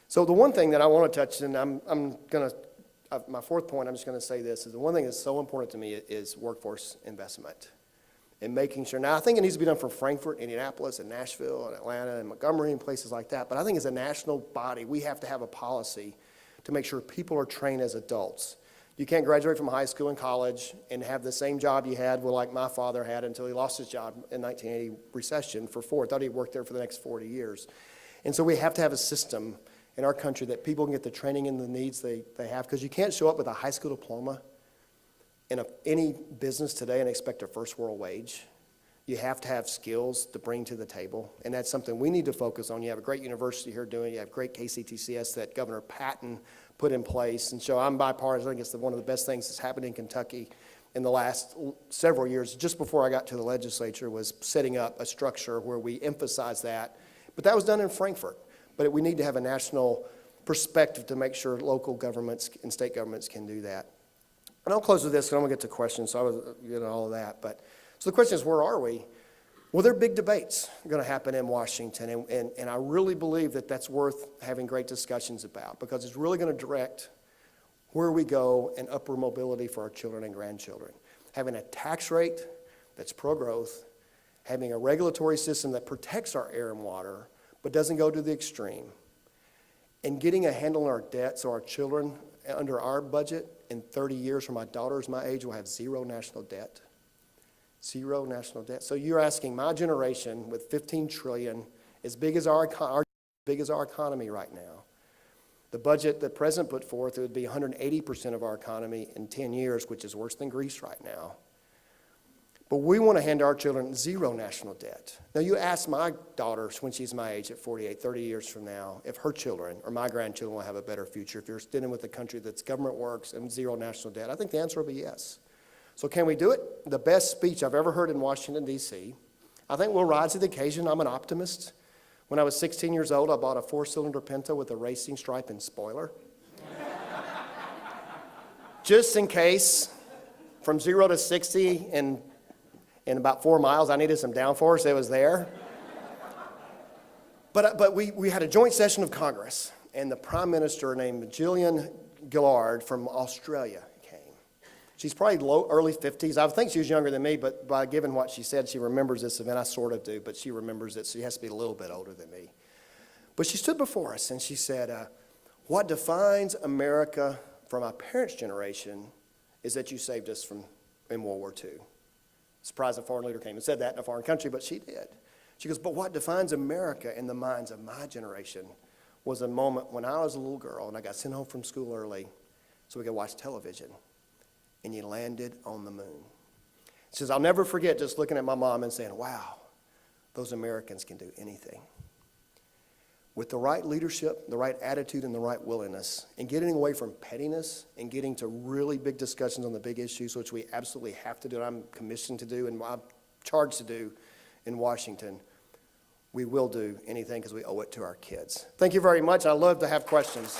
So the one thing that I want to touch, and my fourth point, I'm just going to say this, is the one thing that's so important to me is workforce investment and making sure. Now, I think it needs to be done from Frankfurt, Indianapolis, and Nashville, and Atlanta, and Montgomery, and places like that. But I think as a national body, we have to have a policy to make sure people are trained as adults. You can't graduate from high school and college and have the same job you had, well, like my father had until he lost his job in 1980 recession for thought he'd work there for the next 40 years. And so we have to have a system in our country that people can get the training and the needs they have, because you can't show up with a high school diploma in any business today and expect a first world wage. You have to have skills to bring to the table, and that's something we need to focus on. You have a great university here doing it. You have great KCTCS that Governor Patton put in place, and so I'm bipartisan. I think it's one of the best things that's happened in Kentucky in the last several years. Just before I got to the legislature was setting up a structure where we emphasize that, but that was done in Frankfurt. But we need to have a national perspective to make sure local governments and state governments can do that. And I'll close with this, and I'm going to get to questions, so I was all of that. But so the question is, where are we? Well, there are big debates going to happen in Washington, and I really believe that that's worth having great discussions about, because it's really going to direct where we go in upward mobility for our children and grandchildren. Having a tax rate that's pro-growth, having a regulatory system that protects our air and water, but doesn't go to the extreme, and getting a handle on our debt so our children under our budget in 30 years, from my daughters my age, will have zero national debt. Zero national debt. So you're asking my generation with $15 trillion, as big as our economy right now. The budget that the president put forth, it would be 180% of our economy in 10 years, which is worse than Greece right now. But we want to hand our children zero national debt. Now, you ask my daughter when she's my age at 48, 30 years from now, if her children or my grandchildren will have a better future if you're dealing with a country that's government works and zero national debt. I think the answer will be yes. So can we do it? The best speech I've ever heard in Washington, D.C. I think we'll rise to the occasion. I'm an optimist. When I was 16 years old, I bought a 4-cylinder Pinto with a racing stripe and spoiler. Just in case, from 0 to 60 in about 4 miles, I needed some downforce. It was there. But we had a joint session of Congress, and the Prime Minister named Gillian Gillard from Australia came. She's probably early 50s. I think she was younger than me, but by given what she said, she remembers this event. I sort of do, but she remembers it, so she has to be a little bit older than me. But she stood before us, and she said, what defines America from our parents' generation is that you saved us in World War II. Surprised a foreign leader came and said that in a foreign country, but she did. She goes, but what defines America in the minds of my generation was a moment when I was a little girl and I got sent home from school early so we could watch television, and you landed on the moon. She says, I'll never forget just looking at my mom and saying, wow, those Americans can do anything. With the right leadership, the right attitude, and the right willingness, and getting away from pettiness and getting to really big discussions on the big issues, which we absolutely have to do, and I'm commissioned to do, and I'm charged to do in Washington, we will do anything because we owe it to our kids. Thank you very much. I'd love to have questions.